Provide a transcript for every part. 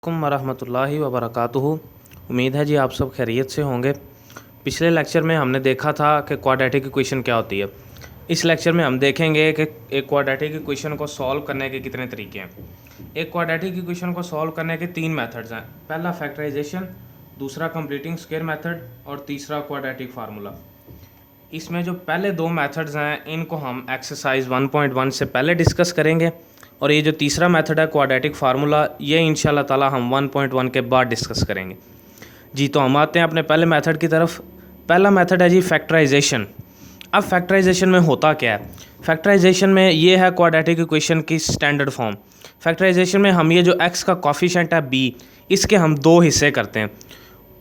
अस्सलामुअलैकुम वरहमतुल्लाहि वबरकातुहू। उम्मीद है जी आप सब खैरियत से होंगे। पिछले लेक्चर में हमने देखा था कि क्वाड्रेटिक इक्वेशन क्या होती है। इस लेक्चर में हम देखेंगे कि एक क्वाड्रेटिक इक्वेशन को सॉल्व करने के कितने तरीके हैं। एक क्वाड्रेटिक इक्वेशन को सॉल्व करने के तीन मेथड्स हैं। पहला फैक्टराइजेशन, दूसरा कंप्लीटिंग स्क्वायर मेथड और तीसरा क्वाड्रेटिक फार्मूला। इसमें जो पहले दो मेथड्स हैं इनको हम एक्सरसाइज 1.1 से पहले डिस्कस करेंगे और ये जो तीसरा मेथड है क्वाड्रेटिक फार्मूला, ये इंशाल्लाह ताला हम 1.1 के बाद डिस्कस करेंगे। जी तो हम आते हैं अपने पहले मेथड की तरफ। पहला मेथड है जी फैक्टराइजेशन। अब फैक्टराइजेशन में होता क्या है? फैक्टराइजेशन में ये है क्वाड्रेटिक इक्वेशन की स्टैंडर्ड फॉर्म। फैक्टराइजेशन में हम ये जो x का कॉफिशेंट है b, इसके हम दो हिस्से करते हैं।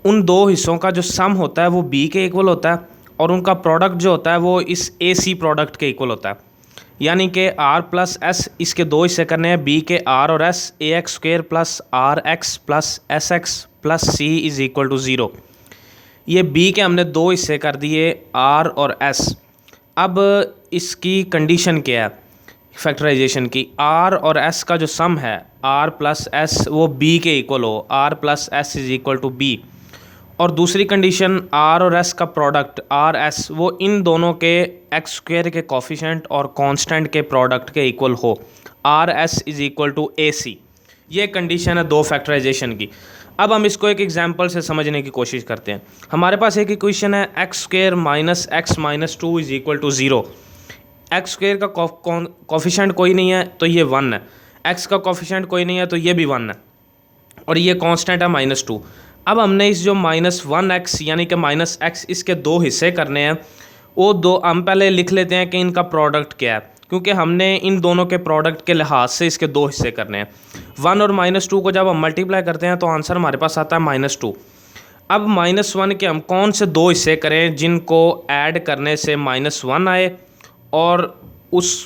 उन दो हिस्सों का जो सम होता है वो b के इक्वल होता है और उनका प्रोडक्ट जो होता है वो इस AC प्रोडक्ट के इक्वल होता है। यानी कि r प्लस एस, इसके दो हिस्से करने हैं, b के r और s, ax square plus R X plus S X plus C is equal to 0। ये b के हमने दो हिस्से कर दिए, r और s। अब इसकी कंडीशन क्या है फैक्टराइजेशन की? r और s का जो सम है r प्लस s वो b के इक्वल हो, r plus s is equal to b। और दूसरी कंडीशन r और s का प्रोडक्ट r s वो इन दोनों के x स्क्वेयर के कॉफिशेंट और कांस्टेंट के प्रोडक्ट के इक्वल हो, r s is equal to AC। ये कंडीशन है दो फैक्टराइजेशन की। अब हम इसको एक एग्जांपल से समझने की कोशिश करते हैं। हमारे पास एक इक्वेशन है x square minus X minus 2 is equal to 0। X square का कॉफिशेंट कोई नहीं है तो ये 1 है, x का कॉफिशेंट कोई नहीं है तो ये भी 1 है और ये कांस्टेंट है -2। अब हमने इस जो -1x यानी कि -x इसके दो हिस्से करने हैं। वो दो हम पहले लिख लेते हैं कि इनका प्रोडक्ट क्या है, क्योंकि हमने इन दोनों के प्रोडक्ट के लिहाज से इसके दो हिस्से करने हैं। 1 और -2 को जब हम मल्टीप्लाई करते हैं तो आंसर हमारे पास आता है -2। अब -1 के हम कौन से दो हिस्से करें जिनको ऐड करने से -1 आए और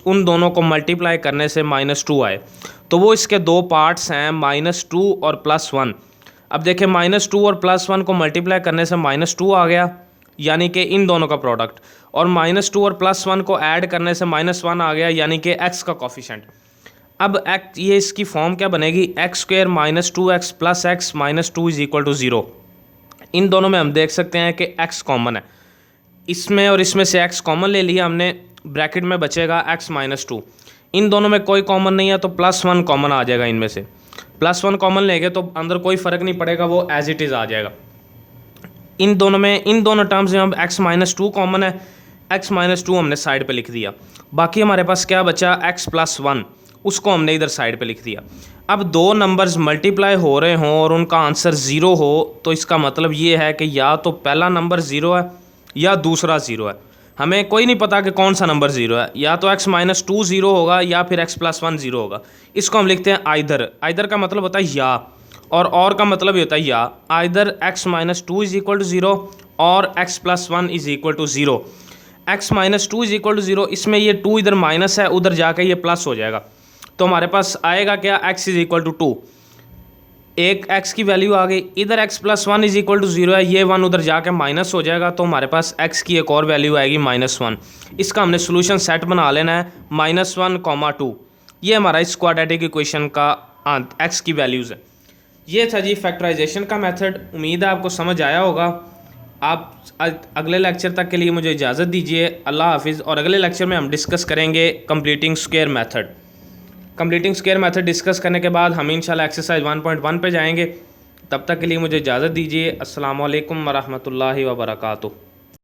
उन दोनों को मल्टीप्लाई करने से -2 आए? तो वो इसके दो पार्ट्स हैं, -2 और +1। अब देखें -2 और +1 को मल्टीप्लाई करने से -2 आ गया, यानी कि इन दोनों का प्रोडक्ट, और -2 और +1 को ऐड करने से -1 आ गया, यानी कि x का कॉफिशेंट। अब ये इसकी फॉर्म क्या बनेगी? X square minus 2x plus X minus 2 is equal to 0। इन दोनों में हम देख सकते हैं कि x कॉमन है, इसमें और इसमें से x कॉमन ले लिया हमने, ब्रैकेट में बचेगा x माइनस 2। इन दोनों में कोई कॉमन नहीं है तो +1 कॉमन आ जाएगा। इनमें से +1 कॉमन लेंगे तो अंदर कोई फ़र्क नहीं पड़ेगा, वो एज इट इज़ आ जाएगा। इन दोनों टर्म्स में अब x माइनस 2 कॉमन है, x माइनस 2 हमने साइड पे लिख दिया। बाकी हमारे पास क्या बचा? x प्लस 1, उसको हमने इधर साइड पे लिख दिया। अब दो नंबर्स मल्टीप्लाई हो रहे हों और उनका आंसर 0 हो तो इसका मतलब ये है कि या तो पहला नंबर 0 है या दूसरा 0 है। हमें कोई नहीं पता कि कौन सा नंबर 0 है, या तो x माइनस 2 0 होगा या फिर x प्लस 1 0 होगा। इसको हम लिखते हैं आइदर। आइदर का मतलब होता है या, और का मतलब ये होता है या। Either x minus 2 is equal to 0 और x plus 1 is equal to 0। x minus 2 is equal to 0, इसमें ये 2 इधर माइनस है, उधर जाके ये प्लस हो जाएगा। तो हमारे पास आएगा क्या? x is equal to 2। एक x की वैल्यू आ गई, इधर x plus 1 is equal to 0 है, ये 1 उधर जाके माइनस हो जाएगा, तो हमारे पास x की एक और वैल्यू आएगी -1। इसका हमने सोल्यूशन सेट बना लेना है -1, 2। ये हमारा इस क्वाड्रेटिक इक्वेशन का x की वैल्यूज़ है। ये था जी फैक्टराइजेशन का मेथड। उम्मीद है आपको समझ आया होगा। आप अगले लेक्चर तक के लिए मुझे इजाज़त दीजिए। अल्लाह हाफिज़। और अगले लेक्चर में हम डिस्कस करेंगे completing square method. Completing square method discuss करने के बाद हम इंशाल्लाह एक्सरसाइज 1.1 पे जाएंगे। तब तक के लिए मुझे इजाज़त दीजिए। अस्सलाम वालेकुम वरहमतुल्लाहि वबरकातुहू।